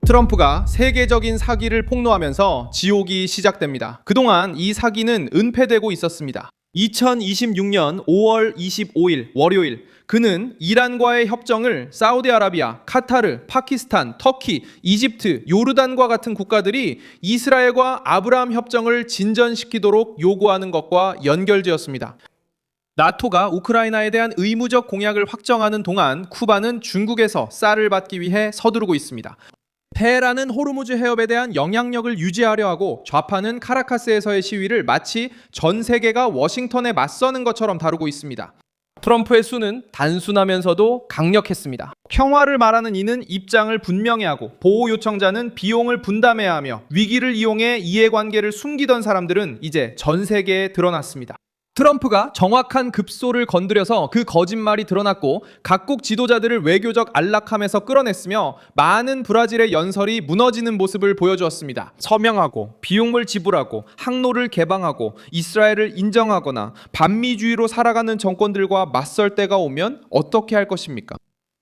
트럼프가 세계적인 사기를 폭로하면서 지옥이 시작됩니다. 그동안 이 사기는 은폐되고 있었습니다. 2026년 5월 25일 월요일, 그는 이란과의 협정을 사우디아라비아, 카타르, 파키스탄, 터키, 이집트, 요르단과 같은 국가들이 이스라엘과 아브라함 협정을 진전시키도록 요구하는 것과 연결되었습니다. 나토가 우크라이나에 대한 의무적 공약을 확정하는 동안 쿠바는 중국에서 쌀을 받기 위해 서두르고 있습니다. 테헤란은 호르무즈 해협에 대한 영향력을 유지하려 하고, 좌파는 카라카스에서의 시위를 마치 전 세계가 워싱턴에 맞서는 것처럼 다루고 있습니다. 트럼프의 수는 단순하면서도 강력했습니다. 평화를 말하는 이는 입장을 분명히 하고, 보호 요청자는 비용을 분담해야 하며, 위기를 이용해 이해관계를 숨기던 사람들은 이제 전 세계에 드러났습니다. 트럼프가 정확한 급소를 건드려서 그 거짓말이 드러났고, 각국 지도자들을 외교적 안락함에서 끌어냈으며 많은 브라질의 연설이 무너지는 모습을 보여주었습니다. 서명하고 비용을 지불하고 항로를 개방하고 이스라엘을 인정하거나 반미주의로 살아가는 정권들과 맞설 때가 오면 어떻게 할 것입니까?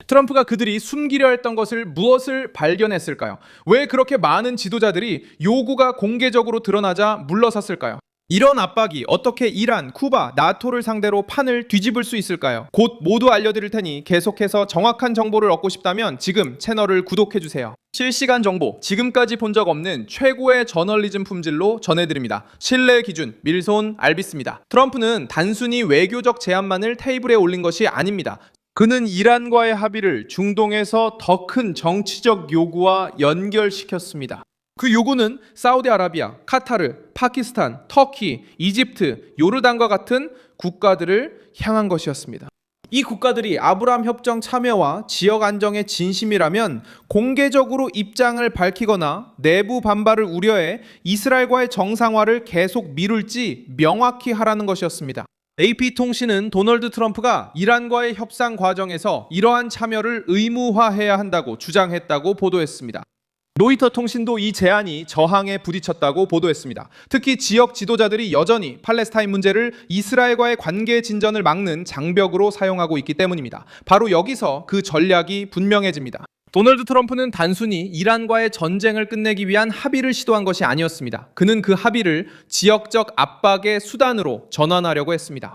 트럼프가 그들이 숨기려 했던 것을 무엇을 발견했을까요? 왜 그렇게 많은 지도자들이 요구가 공개적으로 드러나자 물러섰을까요? 이런 압박이 어떻게 이란, 쿠바, 나토를 상대로 판을 뒤집을 수 있을까요? 곧 모두 알려드릴 테니 계속해서 정확한 정보를 얻고 싶다면 지금 채널을 구독해주세요. 실시간 정보, 지금까지 본 적 없는 최고의 저널리즘 품질로 전해드립니다. 신뢰 기준, 밀손 알비스입니다. 트럼프는 단순히 외교적 제안만을 테이블에 올린 것이 아닙니다. 그는 이란과의 합의를 중동에서 더 큰 정치적 요구와 연결시켰습니다. 그 요구는 사우디아라비아, 카타르, 파키스탄, 터키, 이집트, 요르단과 같은 국가들을 향한 것이었습니다. 이 국가들이 아브라함 협정 참여와 지역 안정에 진심이라면 공개적으로 입장을 밝히거나 내부 반발을 우려해 이스라엘과의 정상화를 계속 미룰지 명확히 하라는 것이었습니다. AP통신은 도널드 트럼프가 이란과의 협상 과정에서 이러한 참여를 의무화해야 한다고 주장했다고 보도했습니다. 로이터 통신도 이 제안이 저항에 부딪혔다고 보도했습니다. 특히 지역 지도자들이 여전히 팔레스타인 문제를 이스라엘과의 관계 진전을 막는 장벽으로 사용하고 있기 때문입니다. 바로 여기서 그 전략이 분명해집니다. 도널드 트럼프는 단순히 이란과의 전쟁을 끝내기 위한 합의를 시도한 것이 아니었습니다. 그는 그 합의를 지역적 압박의 수단으로 전환하려고 했습니다.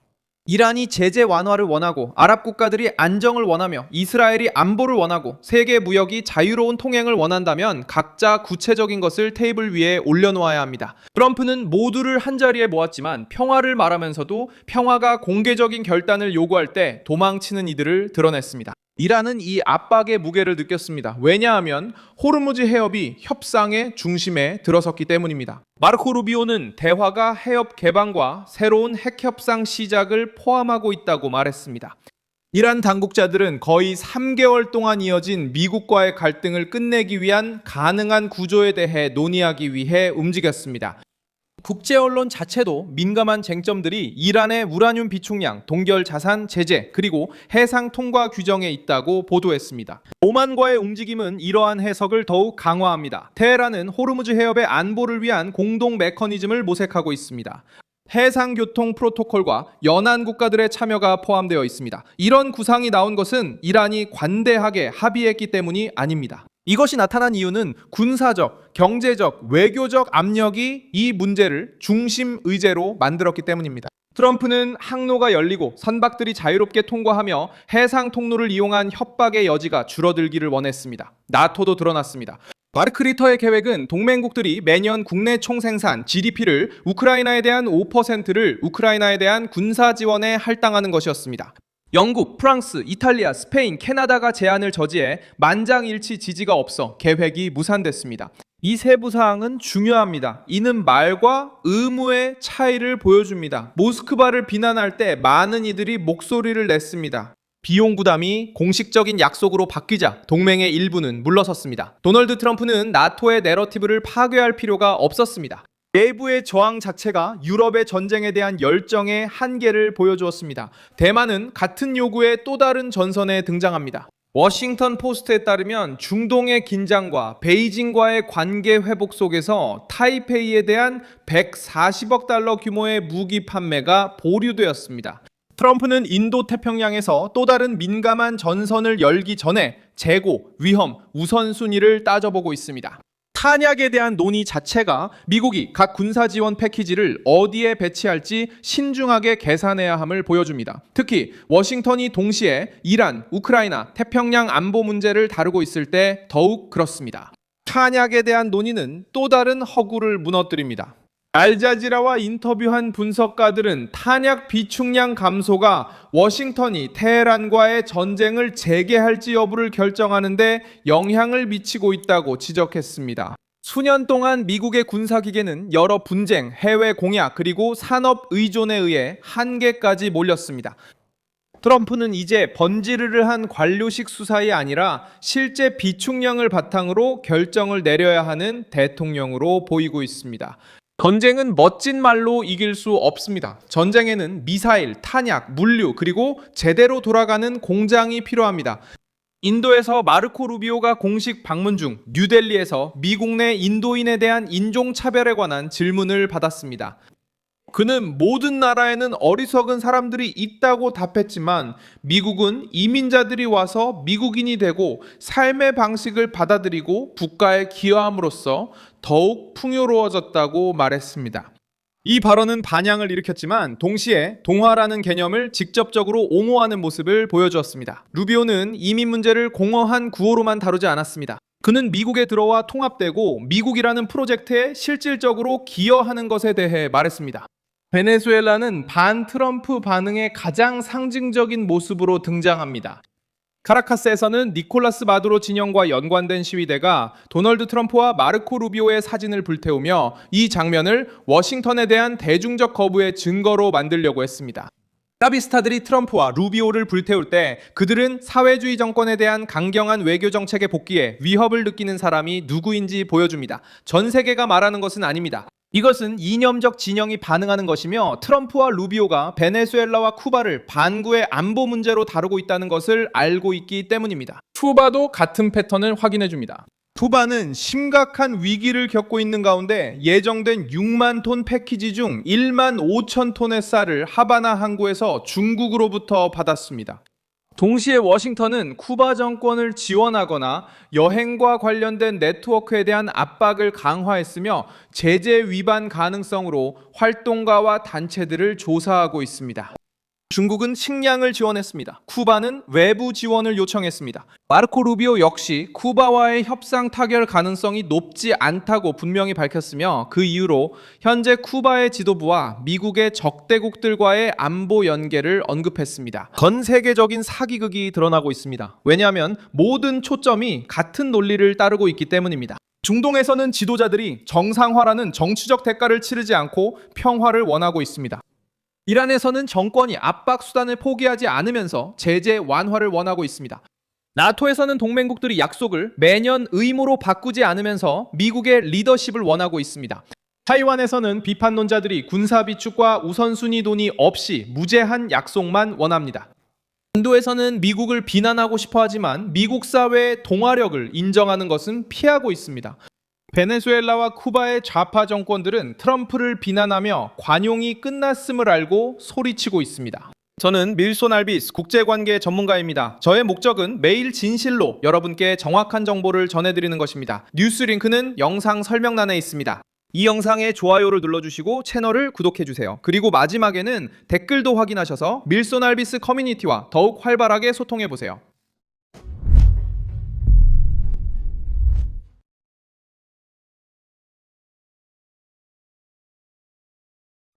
이란이 제재 완화를 원하고, 아랍 국가들이 안정을 원하며, 이스라엘이 안보를 원하고, 세계 무역이 자유로운 통행을 원한다면 각자 구체적인 것을 테이블 위에 올려놓아야 합니다. 트럼프는 모두를 한자리에 모았지만 평화를 말하면서도 평화가 공개적인 결단을 요구할 때 도망치는 이들을 드러냈습니다. 이란은 이 압박의 무게를 느꼈습니다. 왜냐하면 호르무즈 해협이 협상의 중심에 들어섰기 때문입니다. 마르코 루비오는 대화가 해협 개방과 새로운 핵 협상 시작을 포함하고 있다고 말했습니다. 이란 당국자들은 거의 3개월 동안 이어진 미국과의 갈등을 끝내기 위한 가능한 구조에 대해 논의하기 위해 움직였습니다. 국제 언론 자체도 민감한 쟁점들이 이란의 우라늄 비축량, 동결 자산 제재, 그리고 해상 통과 규정에 있다고 보도했습니다. 오만과의 움직임은 이러한 해석을 더욱 강화합니다. 테헤란은 호르무즈 해협의 안보를 위한 공동 메커니즘을 모색하고 있습니다. 해상교통 프로토콜과 연안 국가들의 참여가 포함되어 있습니다. 이런 구상이 나온 것은 이란이 관대하게 합의했기 때문이 아닙니다. 이것이 나타난 이유는 군사적, 경제적, 외교적 압력이 이 문제를 중심 의제로 만들었기 때문입니다. 트럼프는 항로가 열리고 선박들이 자유롭게 통과하며 해상 통로를 이용한 협박의 여지가 줄어들기를 원했습니다. 나토도 드러났습니다. 마르크 리터의 계획은 동맹국들이 매년 국내 총생산 GDP를 우크라이나에 대한 5%를 우크라이나에 대한 군사 지원에 할당하는 것이었습니다. 영국, 프랑스, 이탈리아, 스페인, 캐나다가 제안을 저지해 만장일치 지지가 없어 계획이 무산됐습니다. 이 세부 사항은 중요합니다. 이는 말과 의무의 차이를 보여줍니다. 모스크바를 비난할 때 많은 이들이 목소리를 냈습니다. 비용 부담이 공식적인 약속으로 바뀌자 동맹의 일부는 물러섰습니다. 도널드 트럼프는 나토의 내러티브를 파괴할 필요가 없었습니다. 내부의 저항 자체가 유럽의 전쟁에 대한 열정의 한계를 보여주었습니다. 대만은 같은 요구에 또 다른 전선에 등장합니다. 워싱턴 포스트에 따르면 중동의 긴장과 베이징과의 관계 회복 속에서 타이페이에 대한 140억 달러 규모의 무기 판매가 보류되었습니다. 트럼프는 인도 태평양에서 또 다른 민감한 전선을 열기 전에 재고, 위험, 우선순위를 따져보고 있습니다. 탄약에 대한 논의 자체가 미국이 각 군사 지원 패키지를 어디에 배치할지 신중하게 계산해야 함을 보여줍니다. 특히 워싱턴이 동시에 이란, 우크라이나, 태평양 안보 문제를 다루고 있을 때 더욱 그렇습니다. 탄약에 대한 논의는 또 다른 허구를 무너뜨립니다. 알자지라와 인터뷰한 분석가들은 탄약 비축량 감소가 워싱턴이 테헤란과의 전쟁을 재개할지 여부를 결정하는데 영향을 미치고 있다고 지적했습니다. 수년 동안 미국의 군사기계는 여러 분쟁, 해외 공약, 그리고 산업 의존에 의해 한계까지 몰렸습니다. 트럼프는 이제 번지르르한 관료식 수사이 아니라 실제 비축량을 바탕으로 결정을 내려야 하는 대통령으로 보이고 있습니다. 전쟁은 멋진 말로 이길 수 없습니다. 전쟁에는 미사일, 탄약, 물류, 그리고 제대로 돌아가는 공장이 필요합니다. 인도에서 마르코 루비오가 공식 방문 중 뉴델리에서 미국 내 인도인에 대한 인종차별에 관한 질문을 받았습니다. 그는 모든 나라에는 어리석은 사람들이 있다고 답했지만 미국은 이민자들이 와서 미국인이 되고 삶의 방식을 받아들이고 국가에 기여함으로써 더욱 풍요로워졌다고 말했습니다. 이 발언은 반향을 일으켰지만 동시에 동화라는 개념을 직접적으로 옹호하는 모습을 보여주었습니다. 루비오는 이민 문제를 공허한 구호로만 다루지 않았습니다. 그는 미국에 들어와 통합되고 미국이라는 프로젝트에 실질적으로 기여하는 것에 대해 말했습니다. 베네수엘라는 반 트럼프 반응의 가장 상징적인 모습으로 등장합니다. 카라카스에서는 니콜라스 마두로 진영과 연관된 시위대가 도널드 트럼프와 마르코 루비오의 사진을 불태우며 이 장면을 워싱턴에 대한 대중적 거부의 증거로 만들려고 했습니다. 라비스타들이 트럼프와 루비오를 불태울 때 그들은 사회주의 정권에 대한 강경한 외교 정책의 복귀에 위협을 느끼는 사람이 누구인지 보여줍니다. 전 세계가 말하는 것은 아닙니다. 이것은 이념적 진영이 반응하는 것이며 트럼프와 루비오가 베네수엘라와 쿠바를 반구의 안보 문제로 다루고 있다는 것을 알고 있기 때문입니다. 쿠바도 같은 패턴을 확인해 줍니다. 쿠바는 심각한 위기를 겪고 있는 가운데 예정된 6만 톤 패키지 중 1만 5천 톤의 쌀을 하바나 항구에서 중국으로부터 받았습니다. 동시에 워싱턴은 쿠바 정권을 지원하거나 여행과 관련된 네트워크에 대한 압박을 강화했으며 제재 위반 가능성으로 활동가와 단체들을 조사하고 있습니다. 중국은 식량을 지원했습니다. 쿠바는 외부 지원을 요청했습니다. 마르코 루비오 역시 쿠바와의 협상 타결 가능성이 높지 않다고 분명히 밝혔으며 그 이유로 현재 쿠바의 지도부와 미국의 적대국들과의 안보 연계를 언급했습니다. 전 세계적인 사기극이 드러나고 있습니다. 왜냐하면 모든 초점이 같은 논리를 따르고 있기 때문입니다. 중동에서는 지도자들이 정상화라는 정치적 대가를 치르지 않고 평화를 원하고 있습니다. 이란에서는 정권이 압박 수단을 포기하지 않으면서 제재 완화를 원하고 있습니다. 나토에서는 동맹국들이 약속을 매년 의무로 바꾸지 않으면서 미국의 리더십을 원하고 있습니다. 타이완에서는 비판론자들이 군사 비축과 우선순위 논의 없이 무제한 약속만 원합니다. 인도에서는 미국을 비난하고 싶어 하지만 미국 사회의 동화력을 인정하는 것은 피하고 있습니다. 베네수엘라와 쿠바의 좌파 정권들은 트럼프를 비난하며 관용이 끝났음을 알고 소리치고 있습니다. 저는 밀손 알비스 국제관계 전문가입니다. 저의 목적은 매일 진실로 여러분께 정확한 정보를 전해드리는 것입니다. 뉴스 링크는 영상 설명란에 있습니다. 이 영상에 좋아요를 눌러주시고 채널을 구독해주세요. 그리고 마지막에는 댓글도 확인하셔서 밀손 알비스 커뮤니티와 더욱 활발하게 소통해보세요.